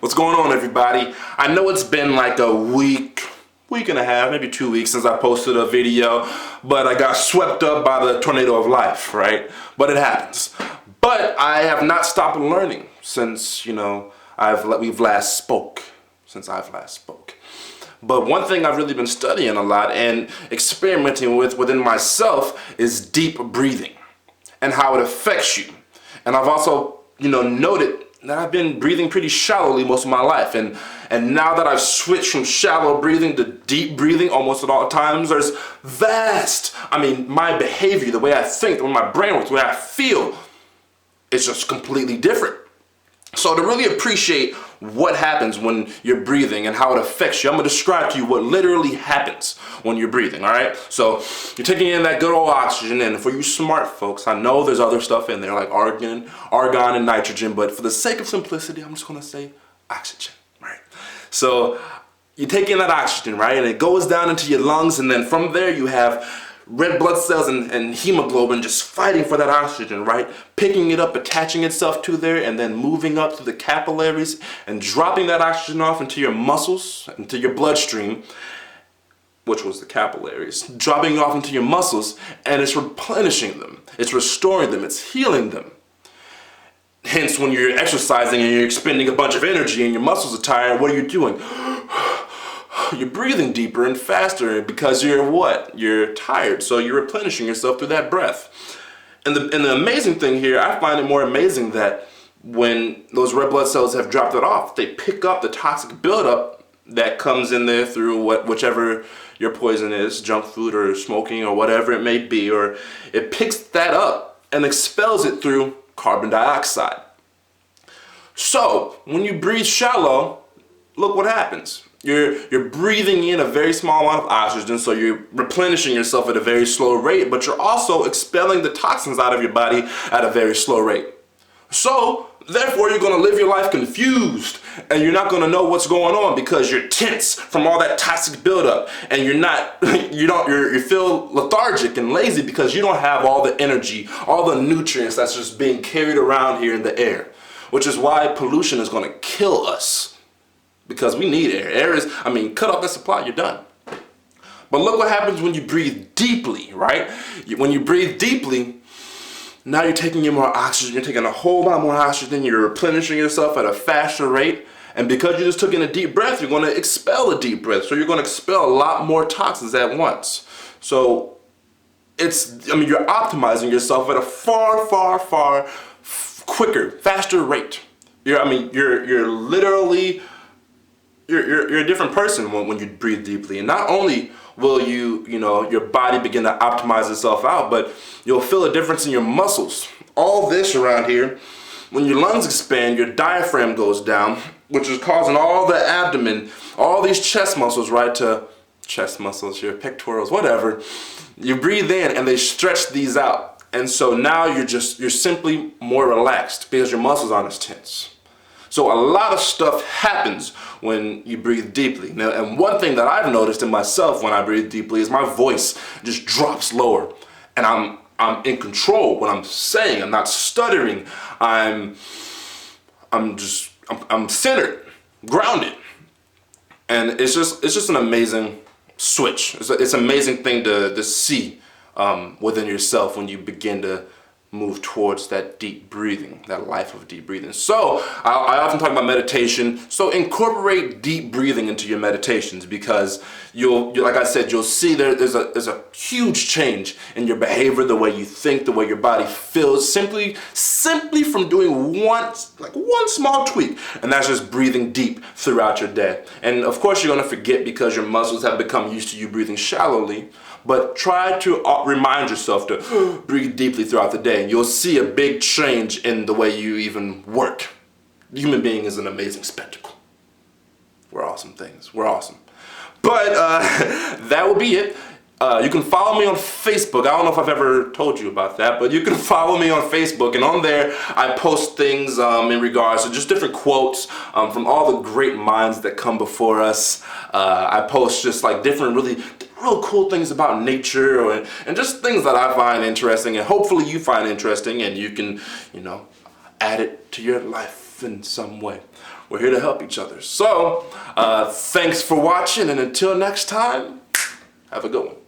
What's going on, everybody? I know it's been like a week and a half, maybe 2 weeks since I posted a video, but I got swept up by the tornado of life, right? But it happens. But I have not stopped learning since, we've last spoke. Since I've last spoke. But one thing I've really been studying a lot and experimenting with within myself is deep breathing and how it affects you. And I've also, noted that I've been breathing pretty shallowly most of my life, and now that I've switched from shallow breathing to deep breathing almost at all times, there's my behavior, the way I think, the way my brain works, the way I feel, it's just completely different. So to really appreciate what happens when you're breathing and how it affects you, I'm gonna describe to you what literally happens when you're breathing, all right? So you're taking in that good old oxygen, and for you smart folks, I know there's other stuff in there like argon and nitrogen, but for the sake of simplicity, I'm just gonna say oxygen, right? So you take in that oxygen, right? And it goes down into your lungs, and then from there you have red blood cells and hemoglobin just fighting for that oxygen, right? Picking it up, attaching itself to there, and then moving up to the capillaries and dropping that oxygen off into your muscles, into your bloodstream, which was the capillaries, dropping off into your muscles, and it's replenishing them, it's restoring them, it's healing them. Hence, when you're exercising and you're expending a bunch of energy and your muscles are tired, what are you doing? You're breathing deeper and faster because you're tired, so you're replenishing yourself through that breath. And the amazing thing here, I find it more amazing that when those red blood cells have dropped it off, they pick up the toxic buildup that comes in there through whichever your poison is, junk food or smoking or whatever it may be, or it picks that up and expels it through carbon dioxide. So when you breathe shallow, look what happens. You're breathing in a very small amount of oxygen, so you're replenishing yourself at a very slow rate, but you're also expelling the toxins out of your body at a very slow rate. So, therefore, you're going to live your life confused, and you're not going to know what's going on because you're tense from all that toxic buildup, and you feel lethargic and lazy because you don't have all the energy, all the nutrients that's just being carried around here in the air, which is why pollution is going to kill us. Because we need air. Air is, cut off the supply, you're done. But look what happens when you breathe deeply, right? When you breathe deeply, now you're taking in more oxygen, you're taking a whole lot more oxygen, you're replenishing yourself at a faster rate, and because you just took in a deep breath, you're gonna expel a deep breath, so you're gonna expel a lot more toxins at once. So you're optimizing yourself at a far quicker, faster rate. You're a different person when you breathe deeply. And not only will your body begin to optimize itself out, but you'll feel a difference in your muscles. All this around here, when your lungs expand, your diaphragm goes down, which is causing all the abdomen, all these chest muscles, right, your pectorals, whatever. You breathe in and they stretch these out. And so now you're simply more relaxed because your muscles aren't as tense. So a lot of stuff happens when you breathe deeply. Now, and one thing that I've noticed in myself when I breathe deeply is my voice just drops lower, and I'm in control when I'm saying. I'm not stuttering. I'm centered, grounded, and it's just an amazing switch. It's an amazing thing to see within yourself when you begin to move towards that deep breathing, that life of deep breathing. So I often talk about meditation. So incorporate deep breathing into your meditations, because like I said, you'll see there's a huge change in your behavior, the way you think, the way your body feels, simply from doing one small tweak, and that's just breathing deep throughout your day. And of course, you're gonna forget because your muscles have become used to you breathing shallowly. But try to remind yourself to breathe deeply throughout the day, and you'll see a big change in the way you even work. The human being is an amazing spectacle. We're awesome things. We're awesome. But that will be it. You can follow me on Facebook. I don't know if I've ever told you about that, but you can follow me on Facebook, and on there I post things in regards to just different quotes from all the great minds that come before us. I post just like different real cool things about nature and just things that I find interesting, and hopefully you find interesting, and you can, add it to your life. life in some way. We're here to help each other. So, thanks for watching, and until next time, have a good one.